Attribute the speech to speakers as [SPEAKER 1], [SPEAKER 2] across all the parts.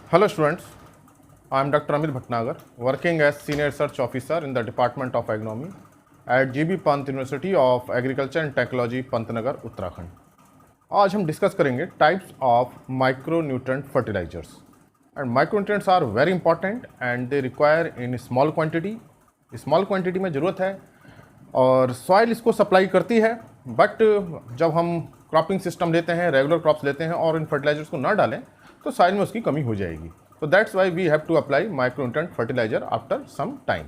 [SPEAKER 1] Hello students, I am Dr. Amit Bhatnagar, working as Senior Research Officer in the Department of Agronomy at GB Pant University of Agriculture and Technology, Pantnagar, Uttarakhand. आज हम discuss करेंगे types of micronutrient fertilisers and micronutrients are very important and they require in small quantity में ज़रूरत है और soil इसको supply करती है। बट जब हम क्रॉपिंग सिस्टम लेते हैं, रेगुलर क्रॉप्स लेते हैं और इन फर्टिलाइजर्स को ना डालें तो सॉइल में उसकी कमी हो जाएगी। तो that's why we have to apply micronutrient fertiliser after some time.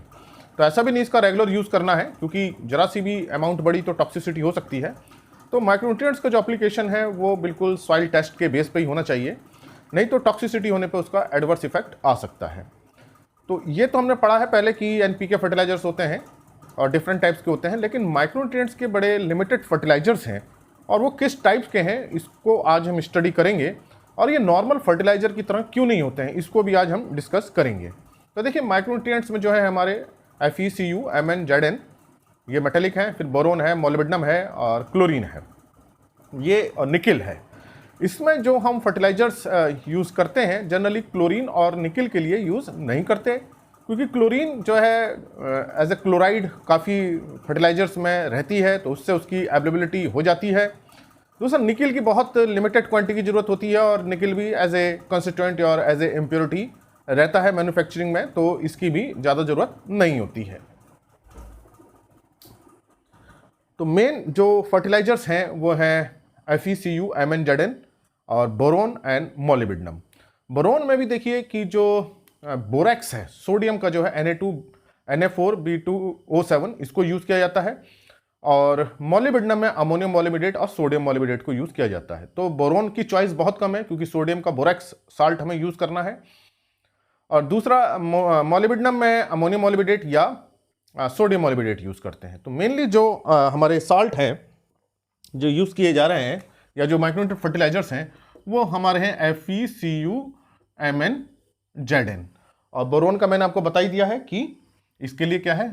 [SPEAKER 1] तो ऐसा भी नहीं इसका रेगुलर यूज़ करना है, क्योंकि जरा सी भी अमाउंट बढ़ी तो टॉक्सिसिटी हो सकती है। तो माइक्रोन्यूट्रिएंट्स का जो एप्लीकेशन है वो बिल्कुल सॉइल टेस्ट के बेस पे ही होना चाहिए, नहीं तो टॉक्सिसिटी होने पे उसका एडवर्स इफेक्ट आ सकता है। तो ये तो हमने पढ़ा है पहले कि एनपीके फर्टिलाइजर्स होते हैं और डिफरेंट टाइप्स के होते हैं, लेकिन माइक्रोन्यूट्रिएंट्स के बड़े लिमिटेड फर्टिलाइजर्स हैं और वो किस टाइप्स के हैं इसको आज हम स्टडी करेंगे। और ये नॉर्मल फर्टिलाइजर की तरह क्यों नहीं होते हैं इसको भी आज हम डिस्कस करेंगे। तो देखिए, माइक्रोन्यूट्रिएंट्स में जो है हमारे FeCu, Mn, Zn ये मेटेलिक हैं, फिर बोरोन है, मोलिब्डेनम है और क्लोरीन है, ये और निकिल है। इसमें जो हम फर्टिलाइजर्स यूज़ करते हैं जनरली क्लोरीन और निकिल के लिए यूज़ नहीं करते, क्योंकि क्लोरीन जो है एज ए क्लोराइड काफ़ी फर्टिलाइजर्स में रहती है, तो उससे उसकी अवेलेबिलिटी हो जाती है। दूसरा, निकिल की बहुत लिमिटेड क्वांटिटी की ज़रूरत होती है और निकिल भी एज ए कंस्टिट्यूएंट और एज ए इम्प्योरिटी रहता है मैन्युफैक्चरिंग में, तो इसकी भी ज़्यादा ज़रूरत नहीं होती है। तो मेन जो फर्टिलाइजर्स हैं वो हैं FeCu, Mn, Zn और बोरोन एंड मोलिब्डेनम। बोरोन में भी देखिए कि जो बोरेक्स है, सोडियम का जो है Na2NA4B2O7 इसको यूज़ किया जाता है, और मोलिब्डेनम में अमोनियम मोलिब्डेट और सोडियम मोलिब्डेट को यूज़ किया जाता है। तो बोरोन की चॉइस बहुत कम है, क्योंकि सोडियम का बोरेक्स साल्ट हमें यूज़ करना है। और दूसरा, मोलिब्डेनम में अमोनियम मोलिब्डेट या सोडियम मोलिब्डेट यूज़ करते हैं। तो मेनली जो हमारे साल्ट हैं जो यूज़ किए जा रहे हैं या जो माइक्रोन्यूट्रिएंट फर्टिलाइजर्स हैं वो हमारे हैं FeCu, Mn, Zn। और बोरोन का मैंने आपको बता ही दिया है कि इसके लिए क्या है,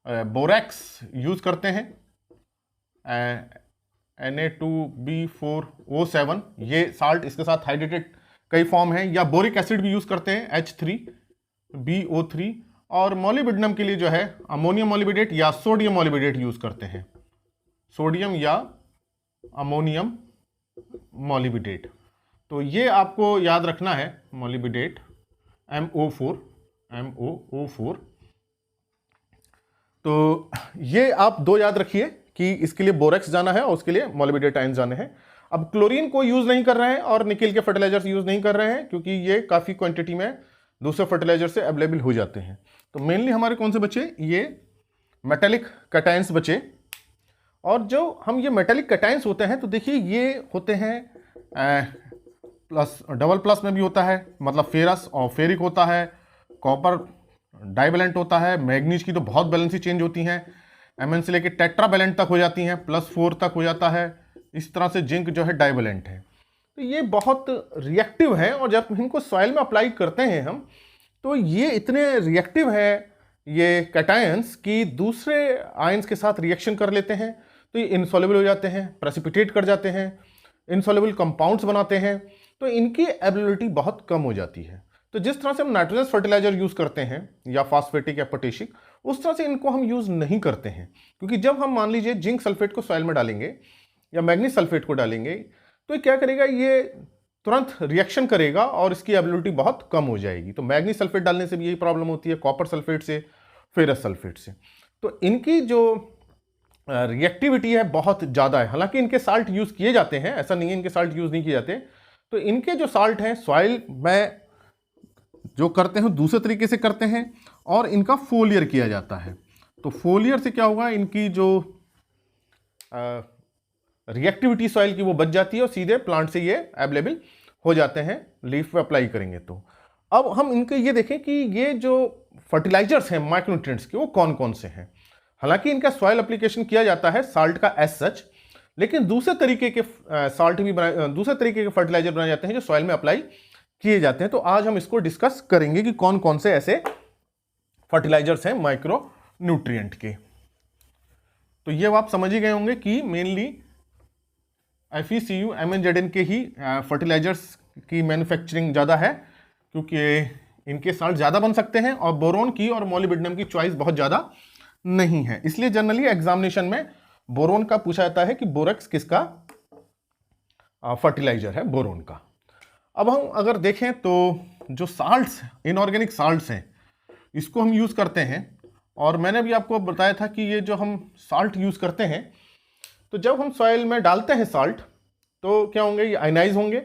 [SPEAKER 1] बोरेक्स यूज़ करते हैं, Na2B4O7 ये साल्ट, इसके साथ हाइड्रेटेड कई फॉर्म हैं, या बोरिक एसिड भी यूज़ करते हैं H3BO3। और मोलिब्डेनम के लिए जो है अमोनियम मोलिब्डेट या सोडियम मोलिब्डेट यूज़ करते हैं, सोडियम या अमोनियम मोलिब्डेट। तो ये आपको याद रखना है, मोलिब्डेट MO4। तो ये आप दो याद रखिए कि इसके लिए बोरेक्स जाना है और उसके लिए मोलिब्डेट आयन जाने हैं। अब क्लोरीन को यूज़ नहीं कर रहे हैं और निकिल के फर्टिलाइजर्स यूज़ नहीं कर रहे हैं, क्योंकि ये काफ़ी क्वांटिटी में दूसरे फर्टिलाइजर से अवेलेबल हो जाते हैं। तो मेनली हमारे कौन से बचे, ये मेटेलिक कैटायंस बचे। और जो हम ये मेटेलिक कैटायंस होते हैं, तो देखिए ये होते हैं प्लस, डबल प्लस में भी होता है, मतलब फेरस और फेरिक होता है, कॉपर डाइवेलेंट होता है, मैग्नीज की तो बहुत बैलेंसी चेंज होती हैं, Mn से लेकर टेट्रावैलेंट तक हो जाती हैं, +4 तक हो जाता है। इस तरह से जिंक जो है डाइवेलेंट है। तो ये बहुत रिएक्टिव है और जब इनको सॉइल में अप्लाई करते हैं हम, तो ये इतने रिएक्टिव है ये कैटायंस कि दूसरे आयंस के साथ रिएक्शन कर लेते हैं, तो ये इनसॉल्युबल हो जाते हैं, प्रेसिपिटेट कर जाते हैं, इनसॉल्युबल कंपाउंड्स बनाते हैं, तो इनकी एबिलिटी बहुत कम हो जाती है। तो जिस तरह से हम नाइट्रोजन फर्टिलाइजर यूज़ करते हैं या फास्फेटिक या पोटेशिक, उस तरह से इनको हम यूज़ नहीं करते हैं, क्योंकि जब हम मान लीजिए जिंक सल्फेट को सॉइल में डालेंगे या मैग्नीज सल्फेट को डालेंगे, तो ये क्या करेगा, ये तुरंत रिएक्शन करेगा और इसकी एबिलिटी बहुत कम हो जाएगी। तो मैग्नीज सल्फेट डालने से भी यही प्रॉब्लम होती है, कॉपर सल्फेट से, फेरस सल्फेट से। तो इनकी जो रिएक्टिविटी है बहुत ज़्यादा है। हालांकि इनके साल्ट यूज़ किए जाते हैं, ऐसा नहीं है इनके साल्ट यूज़ नहीं किए जाते। तो इनके जो साल्ट हैं सॉइल में जो करते हैं दूसरे तरीके से करते हैं और इनका फोलियर किया जाता है। तो फोलियर से क्या होगा, इनकी जो रिएक्टिविटी सॉइल की वो बच जाती है और सीधे प्लांट से ये अवेलेबल हो जाते हैं, लीफ पे अप्लाई करेंगे। तो अब हम इनके ये देखें कि ये जो फर्टिलाइजर्स हैं माइक्रोन्यूट्रिएंट्स के, वो कौन कौन से हैं। हालांकि इनका सॉइल एप्लीकेशन किया जाता है साल्ट का एज सच, लेकिन दूसरे तरीके के साल्ट भी दूसरे तरीके के फर्टिलाइजर बनाए जाते हैं जो सॉइल में अप्लाई किए जाते हैं। तो आज हम इसको डिस्कस करेंगे कि कौन कौन से ऐसे फर्टिलाइजर्स हैं माइक्रो न्यूट्रिएंट के। तो ये आप समझ ही गए होंगे कि मेनली FeCu, Mn, Zn के ही फर्टिलाइजर्स की मैन्युफैक्चरिंग ज़्यादा है, क्योंकि इनके साल्ट ज़्यादा बन सकते हैं और बोरोन की और मोलिब्डेनम की चॉइस बहुत ज़्यादा नहीं है। इसलिए जनरली एग्जामिनेशन में बोरोन का पूछा जाता है कि बोरेक्स किसका फर्टिलाइजर है, बोरोन का। अब हम अगर देखें तो जो साल्ट्स, इनऑर्गेनिक साल्ट्स हैं, इसको हम यूज़ करते हैं। और मैंने भी आपको बताया था कि ये जो हम साल्ट यूज़ करते हैं, तो जब हम सॉइल में डालते हैं साल्ट तो क्या होंगे, ये आयनाइज होंगे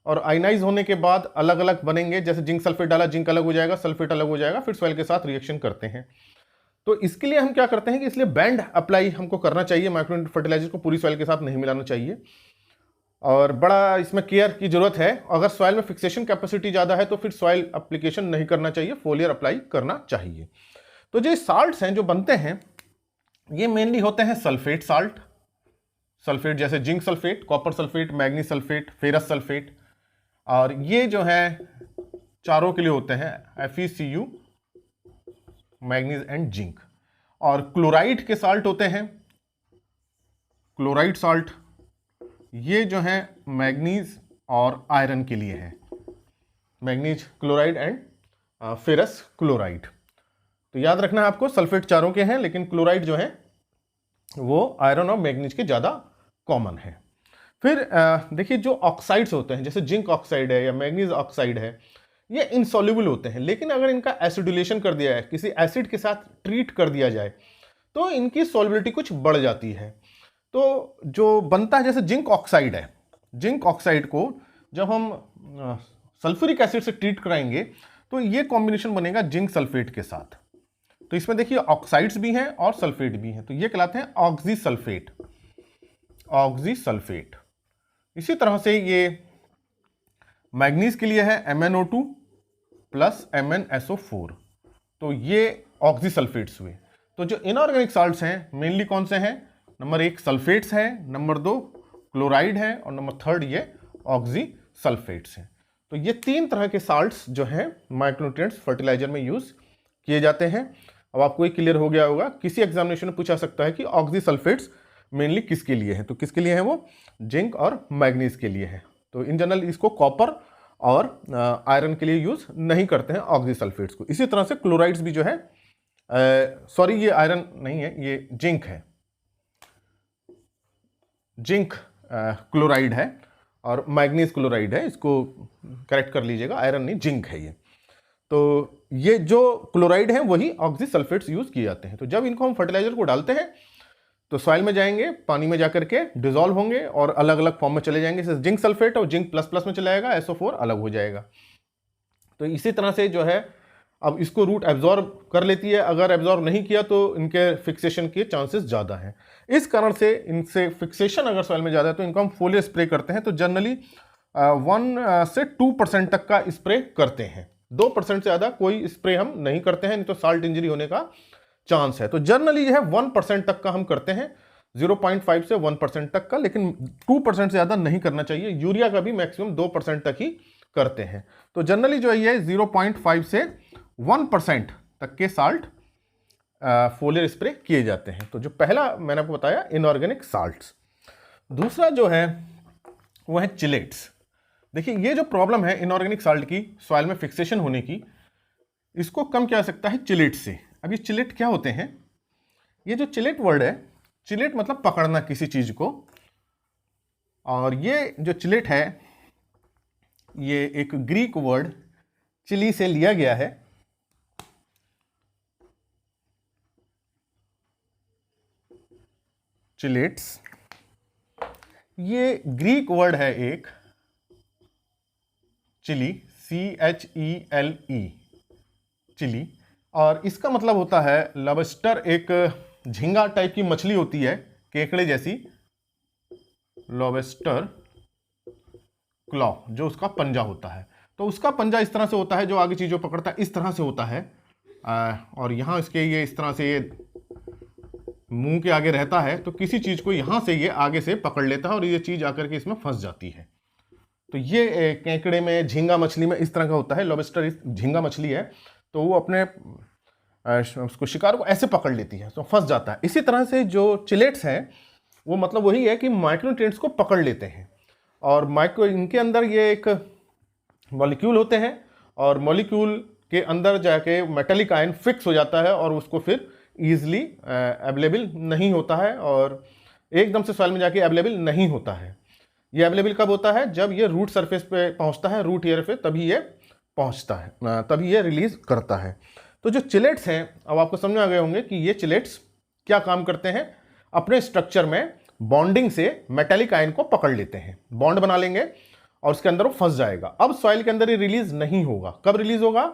[SPEAKER 1] और आयनाइज होने के बाद अलग अलग बनेंगे। जैसे जिंक सल्फेट डाला, जिंक अलग हो जाएगा, सल्फेट अलग हो जाएगा, फिर सॉइल के साथ रिएक्शन करते हैं। तो इसके लिए हम क्या करते हैं कि इसलिए बैंड अप्लाई हमको करना चाहिए, माइक्रो फर्टिलाइजर को पूरी सॉइल के साथ नहीं मिलाना चाहिए और बड़ा इसमें केयर की जरूरत है। अगर सॉइल में फिक्सेशन कैपेसिटी ज़्यादा है तो फिर सॉइल एप्लीकेशन नहीं करना चाहिए, फोलियर अप्लाई करना चाहिए। तो जो साल्ट्स हैं जो बनते हैं, ये मेनली होते हैं सल्फेट साल्ट, सल्फेट जैसे zinc sulphate, copper sulphate, manganese sulphate, ferrous sulphate, और ये जो है चारों के लिए होते हैं FeCu, मैग्नीज एंड जिंक। और क्लोराइड के साल्ट होते हैं, क्लोराइड साल्ट, ये जो है मैग्नीज और आयरन के लिए है, manganese chloride and ferrous chloride. तो याद रखना है आपको, सल्फेट चारों के हैं लेकिन क्लोराइड जो है वो आयरन और मैग्नीज के ज़्यादा कॉमन है। फिर देखिए जो ऑक्साइड्स होते हैं, जैसे जिंक ऑक्साइड है या मैग्नीज ऑक्साइड है, ये इनसॉल्युबल होते हैं, लेकिन अगर इनका एसिडुलेशन कर दिया जाए, किसी एसिड के साथ ट्रीट कर दिया जाए, तो इनकी सॉल्युबिलिटी कुछ बढ़ जाती है। तो जो बनता है, जैसे जिंक ऑक्साइड है, जिंक ऑक्साइड को जब हम सल्फ्यूरिक एसिड से ट्रीट कराएंगे तो ये कॉम्बिनेशन बनेगा जिंक सल्फेट के साथ। तो इसमें देखिए ऑक्साइड्स भी हैं और सल्फेट भी हैं, तो ये कहलाते हैं ऑक्सी सल्फेट, ऑक्सी सल्फेट। इसी तरह से ये मैग्नीज के लिए है MnO2 प्लस MnSO4, तो ये ऑक्सी सल्फेट्स हुए। तो जो इनऑर्गेनिक साल्ट्स हैं मेनली कौन से हैं, नंबर 1 सल्फेट्स हैं, नंबर 2 क्लोराइड है और नंबर 3 ये ऑक्सी सल्फेट्स हैं। तो ये 3 तरह के साल्ट्स जो हैं माइक्रोन्यूट्रिएंट्स फर्टिलाइजर में यूज किए जाते हैं। अब आपको ये क्लियर हो गया होगा, किसी एग्जामिनेशन में पूछा सकता है कि ऑक्सी सल्फेट्स मेनली किसके लिए है, तो किसके लिए है, वो जिंक और मैग्नीज के लिए है। तो इन जनरल इसको कॉपर और आयरन के लिए यूज नहीं करते हैं ऑक्सी सल्फेट्स को। इसी तरह से क्लोराइड्स भी जो है, सॉरी ये आयरन नहीं है, ये जिंक है, जिंक क्लोराइड है और मैग्नीज क्लोराइड है, इसको करेक्ट कर लीजिएगा, आयरन नहीं जिंक है ये। तो ये जो क्लोराइड है वही ऑक्सी सल्फेट्स यूज किए जाते हैं। तो जब इनको हम फर्टिलाइजर को डालते हैं तो सॉइल में जाएंगे, पानी में जाकर के डिसॉल्व होंगे और अलग अलग फॉर्म में चले जाएंगे। जैसे जिंक सल्फेट और जिंक प्लस प्लस में चला जाएगा, SO4 अलग हो जाएगा। तो इसी तरह से जो है अब इसको रूट एब्जॉर्ब कर लेती है, अगर एब्जॉर्ब नहीं किया तो इनके फिक्सेशन के चांसेस ज़्यादा हैं। इस कारण से इनसे फिक्सेशन अगर सॉइल में ज़्यादा है तो इनको हम फोलियर स्प्रे करते हैं। तो जनरली 1 से 2% तक का स्प्रे करते हैं, 2% से ज़्यादा कोई स्प्रे हम नहीं करते हैं, नहीं तो साल्ट इंजरी होने का चांस है। तो जनरली जो है 1% तक का हम करते हैं, 0.5 से 1% तक का, लेकिन 2% से ज़्यादा नहीं करना चाहिए। यूरिया का भी मैक्सिमम 2% तक ही करते हैं। तो जनरली जो है ये 0.5 से 1% तक के साल्ट फोलियर स्प्रे किए जाते हैं। तो जो पहला मैंने आपको बताया इनऑर्गेनिक साल्ट्स। दूसरा जो है वो है चिलेट्स। देखिए ये जो प्रॉब्लम है इनऑर्गेनिक साल्ट की, सॉइल में फिक्सेशन होने की, इसको कम किया जा सकता है चिलेट से। अब ये चिलेट क्या होते हैं, ये जो चिलेट वर्ड है, चिलेट मतलब पकड़ना किसी चीज को, और ये जो चिलेट है ये एक ग्रीक वर्ड चिली से लिया गया है। चिलेट्स ये ग्रीक वर्ड है एक, चिली, CHELE, चिली, और इसका मतलब होता है लॉबस्टर। एक झींगा टाइप की मछली होती है, केकड़े जैसी, लॉबस्टर क्लॉ, जो उसका पंजा होता है। तो उसका पंजा इस तरह से होता है, जो आगे चीज़ों पकड़ता है इस तरह से होता है, और यहाँ इसके ये इस तरह से ये मुंह के आगे रहता है, तो किसी चीज़ को यहाँ से ये आगे से पकड़ लेता है और ये चीज़ आकर के इसमें फंस जाती है। तो ये केकड़े में, झींगा मछली में इस तरह का होता है। लॉबस्टर झींगा मछली है, तो वो अपने उसको शिकार को ऐसे पकड़ लेती है, तो फंस जाता है। इसी तरह से जो चिलेट्स हैं वो मतलब वही है कि माइक्रोन्यूट्रिएंट्स को पकड़ लेते हैं, और इनके अंदर ये एक मॉलिक्यूल होते हैं और मॉलिक्यूल के अंदर जाके मेटेलिक आयन फिक्स हो जाता है और उसको फिर ईजिली अवेलेबल नहीं होता है और एकदम से सॉइल में जाके अवेलेबल नहीं होता है। ये अवेलेबल कब होता है? जब ये रूट सरफेस पे पहुंचता है, रूट ईयर पे, तभी ये पहुंचता है, तभी ये रिलीज करता है। तो जो चिलेट्स हैं, अब आपको समझ में आ गए होंगे कि ये चिलेट्स क्या काम करते हैं। अपने स्ट्रक्चर में बॉन्डिंग से मेटेलिक आयन को पकड़ लेते हैं, बॉन्ड बना लेंगे और उसके अंदर वो फंस जाएगा। अब सॉइल के अंदर ये रिलीज नहीं होगा। कब रिलीज होगा?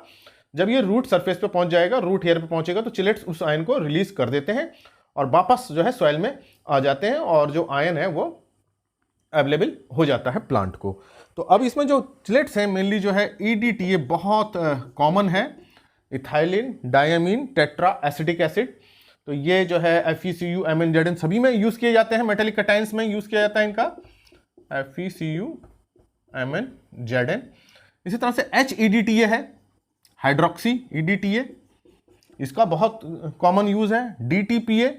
[SPEAKER 1] जब ये रूट सरफेस पे पहुंच जाएगा, रूट हेयर पे पहुंचेगा, तो चिलेट्स उस आयन को रिलीज कर देते हैं और वापस जो है सॉइल में आ जाते हैं और जो आयन है वो अवेलेबल हो जाता है प्लांट को। तो अब इसमें जो चिलेट्स हैं मेनली जो है EDTA बहुत कॉमन है, ethylene diamine tetra acetic acid. तो ये जो है FeCu MnZn सभी में यूज किए जाते हैं, मेटेलिक कैटायंस में यूज किया जाता है इनका, FeCu MnZn। इसी तरह से HEDTA है, हाइड्रोक्सी EDTA, इसका बहुत कॉमन यूज है। DTPA,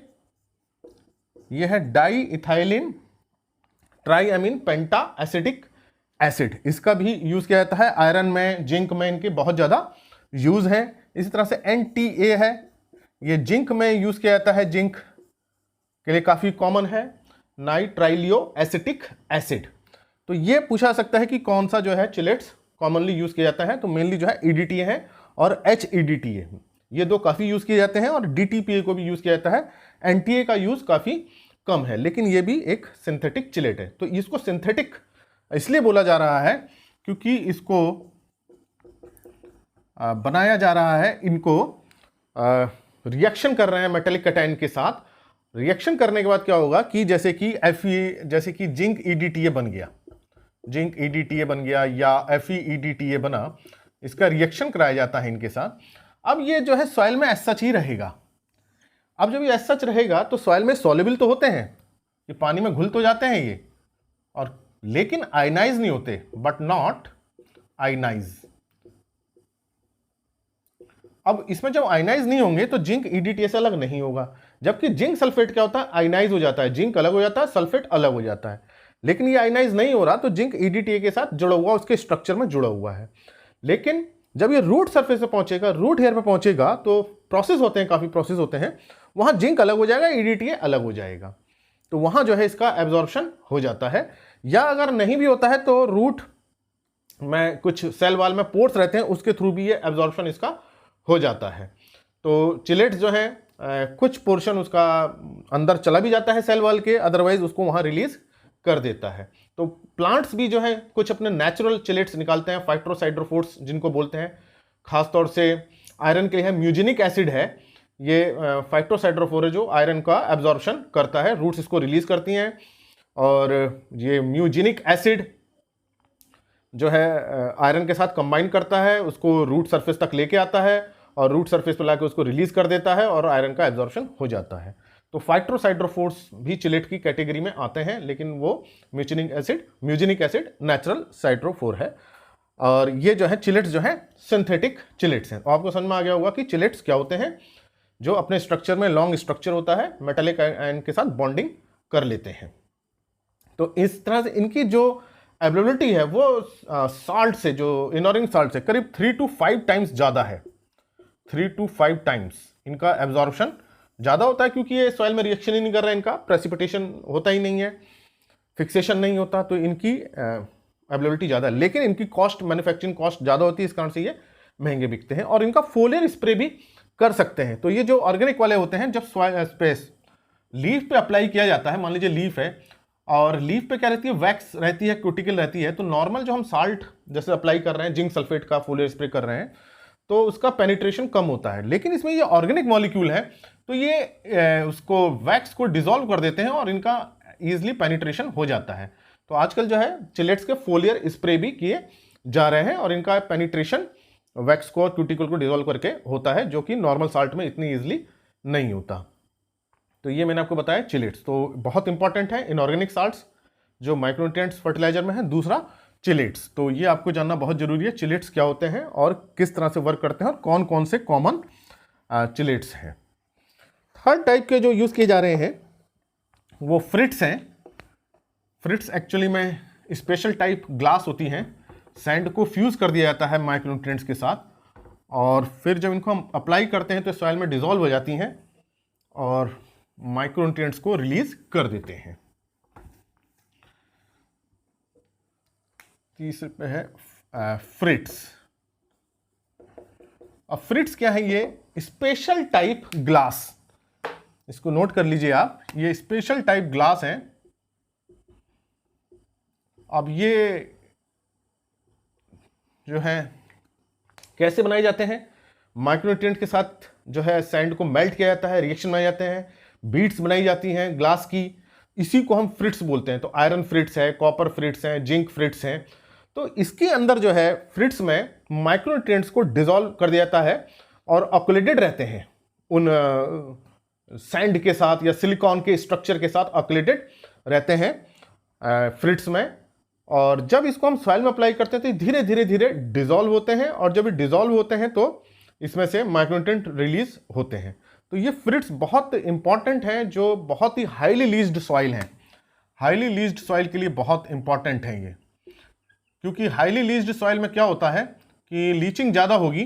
[SPEAKER 1] ये है डाई इथाइलिन ट्राईअमीन पेंटा एसिटिक एसिड, इसका भी यूज किया जाता है। आयरन में, जिंक में इनके बहुत ज्यादा यूज है। इसी तरह से NTA है, ये जिंक में यूज किया जाता है, जिंक के लिए काफी कॉमन है। नाइट्राइलियो एसिटिक एसिड। तो ये पूछा सकता है कि कौन सा जो है चिलेट्स कॉमनली यूज किया जाता है, तो मेनली जो है EDTA है और HEDTA, ये दो काफी यूज किए जाते हैं और DTPA को भी यूज किया जाता है। NTA का यूज काफी कम है, लेकिन ये भी एक सिंथेटिक चिलेट है। तो इसको सिंथेटिक इसलिए बोला जा रहा है क्योंकि इसको बनाया जा रहा है, इनको रिएक्शन कर रहे हैं मेटेलिक कैटायन के साथ। रिएक्शन करने के बाद क्या होगा कि जैसे कि जिंक EDTA बन गया, जिंक EDTA बन गया या FeEDTA बना, इसका रिएक्शन कराया जाता है इनके साथ। अब ये जो है सॉइल में एज सच ही रहेगा। अब जब ये एज सच रहेगा तो सॉइल में सॉल्युबल तो होते हैं, ये पानी में घुल तो जाते हैं ये, और लेकिन आयनाइज नहीं होते, बट नॉट आयनाइज। अब इसमें जब आयनाइज नहीं होंगे तो जिंक EDTA से अलग नहीं होगा, जबकि जिंक सल्फेट क्या होता है, आयनाइज हो जाता है, जिंक अलग हो जाता है, सल्फेट अलग हो जाता है। लेकिन ये आयनाइज नहीं हो रहा तो जिंक EDTA के साथ जुड़ा हुआ, उसके स्ट्रक्चर में जुड़ा हुआ है। लेकिन जब ये रूट सरफेस पे पहुंचेगा, रूट हेयर पे पहुंचेगा, तो प्रोसेस होते हैं, काफी प्रोसेस होते हैं, वहां जिंक अलग हो जाएगा, EDTA अलग हो जाएगा, तो वहां जो है इसका एब्जॉर्प्शन हो जाता है। या अगर नहीं भी होता है तो रूट में कुछ सेल वाल में पोर्स रहते हैं, उसके थ्रू भी ये एब्जॉर्प्शन इसका हो जाता है। तो चिलेट्स जो है कुछ पोर्शन उसका अंदर चला भी जाता है सेल वाल के, अदरवाइज उसको वहां रिलीज कर देता है। तो प्लांट्स भी जो है कुछ अपने नेचुरल चिलेट्स निकालते हैं, फाइटोसाइड्रोफोर्स जिनको बोलते हैं। खासतौर से आयरन के लिए म्यूजिनिक एसिड है, ये फाइटोसाइड्रोफोर है जो आयरन का एब्जॉर्प्शन करता है, रूट्स इसको रिलीज करती हैं। और ये म्यूजिनिक एसिड जो है आयरन के साथ कंबाइन करता है, उसको रूट सरफेस तक लेके आता है और रूट सरफेस पर लाके उसको रिलीज कर देता है और आयरन का एब्जॉर्प्शन हो जाता है। तो फाइटोसाइड्रोफोर्स भी चिलेट की कैटेगरी में आते हैं, लेकिन वो म्यूजिनिक एसिड नेचुरल साइड्रोफोर है। और ये जो है चिलेट्स जो है सिंथेटिक चिलेट्स हैं। तो आपको समझ में आ गया होगा कि चिलेट्स क्या होते हैं, जो अपने स्ट्रक्चर में लॉन्ग स्ट्रक्चर होता है, मेटेलिक आयन के साथ बॉन्डिंग कर लेते हैं। तो इस तरह से इनकी जो अवेलेबिलिटी है वो साल्ट से, जो इनऑर्गेनिक साल्ट से करीब 3 to 5 टाइम्स ज़्यादा है। 3 to 5 टाइम्स इनका एब्जॉर्प्शन ज़्यादा होता है, क्योंकि ये सॉइल में रिएक्शन ही नहीं कर रहे हैं, इनका प्रेसिपिटेशन होता ही नहीं है, फिक्सेशन नहीं होता, तो इनकी अवेलेबिलिटी ज़्यादा है। लेकिन इनकी कॉस्ट, मैन्युफैक्चरिंग कॉस्ट ज़्यादा होती है, इस कारण से ये महंगे बिकते हैं। और इनका फोलियर स्प्रे भी कर सकते हैं। तो ये जो ऑर्गेनिक वाले होते हैं, जब स्पेस लीफ पे अप्लाई किया जाता है, मान लीजिए लीफ है और लीफ पे क्या रहती है, वैक्स रहती है, क्यूटिकल रहती है, तो नॉर्मल जो हम साल्ट जैसे अप्लाई कर रहे हैं, जिंक सल्फेट का फोलियर स्प्रे कर रहे हैं, तो उसका पेनिट्रेशन कम होता है। लेकिन इसमें ये ऑर्गेनिक मॉलिक्यूल है, तो ये उसको वैक्स को डिसॉल्व कर देते हैं और इनका ईजिली पेनिट्रेशन हो जाता है। तो आजकल जो है चिलेट्स के फोलियर स्प्रे भी किए जा रहे हैं और इनका पेनिट्रेशन वैक्स को, क्यूटिकल को डिसॉल्व करके होता है, जो कि नॉर्मल साल्ट में इतनी ईजिली नहीं होता। तो ये मैंने आपको बताया चिलेट्स, तो बहुत इंपॉर्टेंट है इनऑर्गेनिक साल्ट्स जो माइक्रोन्यूट्रिएंट्स फर्टिलाइजर में है। दूसरा चिलेट्स, तो ये आपको जानना बहुत जरूरी है, चिलेट्स क्या होते हैं और किस तरह से वर्क करते हैं और कौन कौन से कॉमन चिलेट्स हैं। थर्ड टाइप के जो यूज किए जा रहे हैं वो फ्रिट्स हैं। फ्रिट्स एक्चुअली में स्पेशल टाइप ग्लास होती हैं, सैंड को फ्यूज़ कर दिया जाता है माइक्रोन्यूट्रिएंट्स के साथ, और फिर जब इनको हम अप्लाई करते हैं तो सॉइल में डिसॉल्व हो जाती हैं और माइक्रोन्यूट्रिएंट्स को रिलीज कर देते हैं। तीसरे पे है फ्रिट्स। अब फ्रिट्स क्या है? ये स्पेशल टाइप ग्लास, इसको नोट कर लीजिए आप, ये स्पेशल टाइप ग्लास है। अब ये जो है कैसे बनाए जाते हैं? माइक्रोन्यूट्रिएंट के साथ जो है सैंड को मेल्ट किया जाता है, रिएक्शन बनाए जाते हैं, बीड्स बनाई जाती हैं ग्लास की, इसी को हम फ्रिट्स बोलते हैं। तो आयरन फ्रिट्स है, कॉपर फ्रिट्स हैं, जिंक फ्रिट्स हैं। तो इसके अंदर जो है फ्रिट्स में माइक्रोन्यूट्रिएंट्स को डिसॉल्व कर दिया जाता है और ऑक्यूलेटेड रहते हैं उन सैंड के साथ या सिलिकॉन के स्ट्रक्चर के साथ ऑक्यूलेटेड रहते हैं फ्रिट्स में। और जब इसको हम सॉइल में अप्लाई करते हैं तो धीरे धीरे धीरे डिसॉल्व होते हैं, और जब ये डिसॉल्व होते हैं तो इसमें से माइक्रोन्यूट्रिएंट रिलीज होते हैं। तो ये फ्रिट्स बहुत इंपॉर्टेंट हैं, जो बहुत ही हाईली लीज्ड सॉइल हैं। हाईली लीज्ड सॉइल के लिए बहुत इंपॉर्टेंट है ये, क्योंकि हाईली लीज्ड सॉइल में क्या होता है कि लीचिंग ज़्यादा होगी,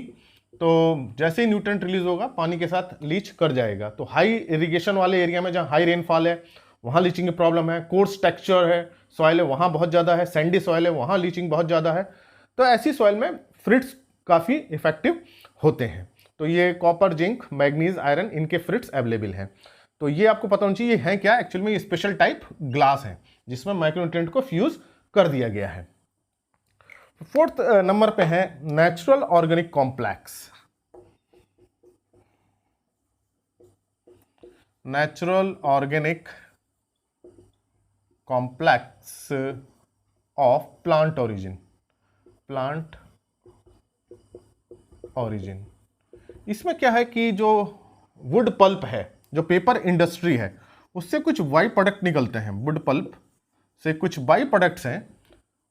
[SPEAKER 1] तो जैसे ही न्यूट्रिएंट रिलीज होगा पानी के साथ लीच कर जाएगा। तो हाई इरिगेशन वाले एरिया में जहाँ हाई रेनफॉल है वहाँ लीचिंग की प्रॉब्लम है, कोर्स टेक्सचर है सॉइल है वहाँ बहुत ज़्यादा है, सैंडी सॉइल है वहाँ लीचिंग बहुत ज़्यादा है। तो ऐसी सॉइल में फ्रिट्स काफ़ी इफेक्टिव होते हैं। तो ये कॉपर, जिंक, मैग्नीज, आयरन, इनके फ्रिट्स अवेलेबल हैं। तो ये आपको पता होना चाहिए ये है क्या। एक्चुअल में ये स्पेशल टाइप ग्लास है जिसमें माइक्रोन्यूट्रिएंट को फ्यूज कर दिया गया है। फोर्थ नंबर पे है natural organic complex. Natural organic complex of plant origin. Plant origin, इसमें क्या है कि जो वुड पल्प है, जो पेपर इंडस्ट्री है, उससे कुछ बाई प्रोडक्ट निकलते हैं। वुड पल्प से कुछ बाई प्रोडक्ट्स हैं,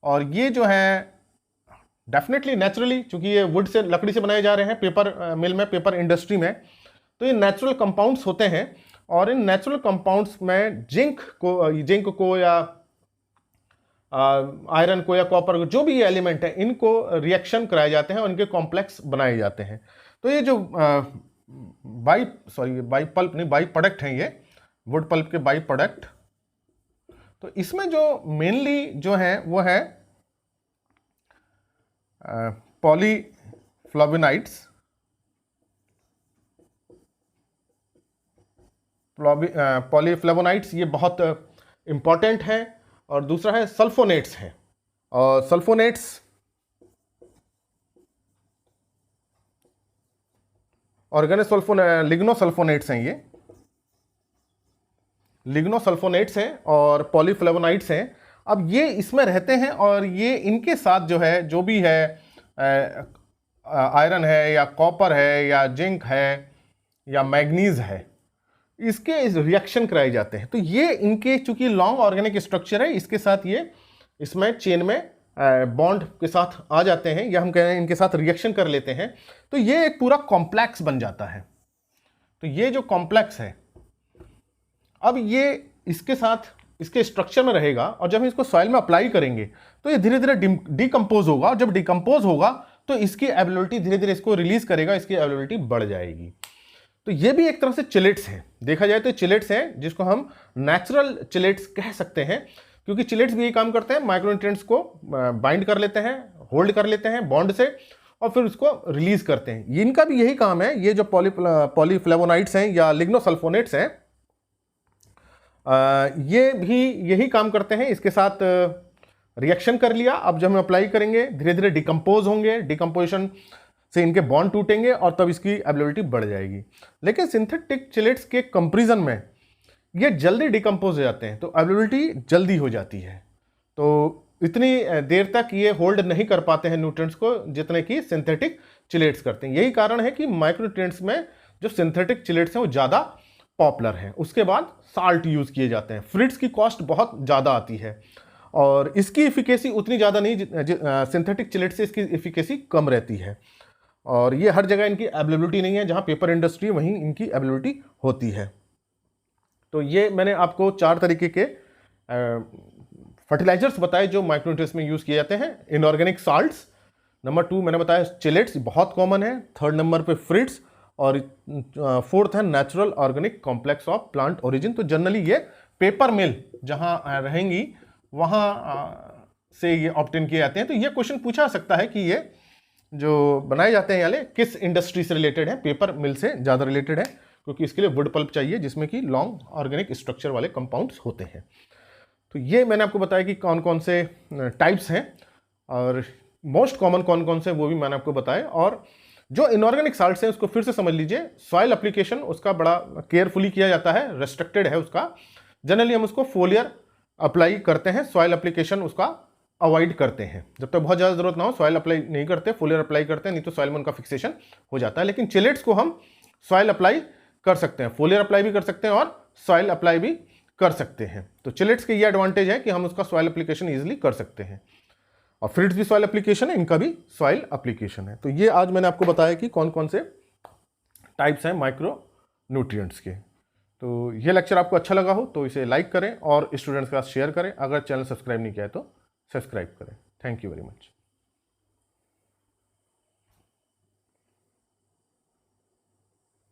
[SPEAKER 1] और ये जो है डेफिनेटली नेचुरली, चूंकि ये वुड से, लकड़ी से बनाए जा रहे हैं पेपर मिल में, पेपर इंडस्ट्री में, तो ये नेचुरल कंपाउंड्स होते हैं। और इन नेचुरल कंपाउंड्स में जिंक को या आयरन को या कॉपर को, जो भी ये एलिमेंट है, इनको रिएक्शन कराए जाते हैं और इनके कॉम्प्लेक्स बनाए जाते हैं। तो ये जो बाई प्रोडक्ट हैं, ये वुड पल्प के बाई प्रोडक्ट, तो इसमें जो मेनली जो है वो है पॉलीफ्लोविनाइड्स। पॉलीफ्लेवोनाइड्स ये बहुत इंपॉर्टेंट है। और दूसरा है सल्फोनेट्स है, और सल्फोनेट्स लिग्नोसल्फोनेट्स हैं, ये लिग्नोसल्फोनेट्स हैं और पॉलीफ्लेवोनाइड्स हैं। अब ये इसमें रहते हैं, और ये इनके साथ जो है, जो भी है आयरन है या कॉपर है या जिंक है या मैग्नीज है, इसके रिएक्शन कराए जाते हैं। तो ये इनके चूंकि लॉन्ग ऑर्गेनिक स्ट्रक्चर है, इसके साथ ये इसमें चेन में बॉन्ड के साथ आ जाते हैं, या हम कह रहे हैं इनके साथ रिएक्शन कर लेते हैं। तो ये एक पूरा कॉम्प्लेक्स बन जाता है। तो ये जो कॉम्प्लेक्स है, अब ये इसके साथ इसके स्ट्रक्चर में रहेगा, और जब हम इसको सॉइल में अप्लाई करेंगे तो ये धीरे धीरे डिकम्पोज होगा, और जब डिकम्पोज होगा तो इसकी एबिलिटी धीरे धीरे इसको रिलीज करेगा, इसकी एबिलिटी बढ़ जाएगी। तो ये भी एक तरह से चिलेट्स हैं, देखा जाए तो चिलेट्स हैं, जिसको हम नेचुरल चिलेट्स कह सकते हैं, क्योंकि चिलेट्स भी यही काम करते हैं, माइक्रोन्यूट्रिएंट्स को बाइंड कर लेते हैं, होल्ड कर लेते हैं बॉन्ड से, और फिर उसको रिलीज करते हैं। इनका भी यही काम है। ये जो पॉलीफ्लेवोनाइड्स हैं या लिग्नोसल्फोनेट्स हैं, ये भी यही काम करते हैं। इसके साथ रिएक्शन कर लिया, अब जब हम अप्लाई करेंगे धीरे धीरे डिकम्पोज होंगे, डिकम्पोजिशन से इनके बॉन्ड टूटेंगे, और तब इसकी एबिलिटी बढ़ जाएगी। लेकिन सिंथेटिक चिलेट्स के कंपैरिजन में ये जल्दी डिकम्पोज हो जाते हैं, तो एबिलिटी जल्दी हो जाती है। तो इतनी देर तक ये होल्ड नहीं कर पाते हैं न्यूट्रिएंट्स को जितने कि सिंथेटिक चिलेट्स करते हैं। यही कारण है कि माइक्रोन्यूट्रिएंट्स में जो सिंथेटिक चिलेट्स हैं वो ज़्यादा पॉपुलर हैं। उसके बाद साल्ट यूज़ किए जाते हैं। फ्रिट्स की कॉस्ट बहुत ज़्यादा आती है, और इसकी इफिकेसी उतनी ज़्यादा नहीं, सिंथेटिक चिलेट से इसकी इफिकेसी कम रहती है। और ये हर जगह इनकी अवेलेबिलिटी नहीं है, जहाँ पेपर इंडस्ट्री वहीं इनकी अवेलेबिलिटी होती है। तो ये मैंने आपको 4 तरीके के फर्टिलाइजर्स बताए जो माइक्रोन्यूट्रिएंट्स में यूज किए जाते हैं, इनऑर्गेनिक साल्ट्स। नंबर 2 मैंने बताया चिलेट्स, बहुत कॉमन है। थर्ड नंबर पे फ्रिट्स, और फोर्थ है natural organic complex of plant origin. तो जनरली ये पेपर मिल जहां रहेंगी वहां से ये ऑब्टेन किए जाते हैं। तो ये क्वेश्चन पूछा सकता है कि ये जो बनाए जाते हैं याले किस इंडस्ट्री से रिलेटेड है। पेपर मिल से ज़्यादा रिलेटेड है, क्योंकि इसके लिए वुड पल्प चाहिए जिसमें कि लॉन्ग ऑर्गेनिक स्ट्रक्चर वाले कंपाउंड्स होते हैं। तो ये मैंने आपको बताया कि कौन कौन से टाइप्स हैं, और मोस्ट कॉमन कौन कौन से वो भी मैंने आपको बताया। और जो इनऑर्गेनिक साल्ट्स हैं उसको फिर से समझ लीजिए, सॉइल एप्लीकेशन उसका बड़ा केयरफुली किया जाता है, रेस्ट्रिक्टेड है उसका। जनरली हम उसको फोलियर अप्लाई करते हैं, सॉइल एप्लीकेशन उसका अवॉइड करते हैं। जब तक बहुत ज़्यादा जरूरत ना हो सॉइल अप्लाई नहीं करते, फोलियर अप्लाई करते हैं, नहीं तो सॉइल में उनका फिक्सेशन हो जाता है। लेकिन चिलेट्स को हम सॉइल अप्लाई कर सकते हैं, फोलियर अप्लाई भी कर सकते हैं और सॉइल अप्लाई भी कर सकते हैं। तो चिलेट्स के ये एडवांटेज है कि हम उसका सॉइल एप्लीकेशन ईजिली कर सकते हैं। और फ्रिट्स भी सॉइल एप्लीकेशन है, इनका भी सॉइल एप्लीकेशन है। तो ये आज मैंने आपको बताया कि कौन कौन से टाइप्स हैं माइक्रो न्यूट्रिएंट्स के। तो ये लेक्चर आपको अच्छा लगा हो तो इसे लाइक करें और स्टूडेंट्स के साथ शेयर करें। अगर चैनल सब्सक्राइब नहीं किया है तो सब्सक्राइब करें। Thank you very much.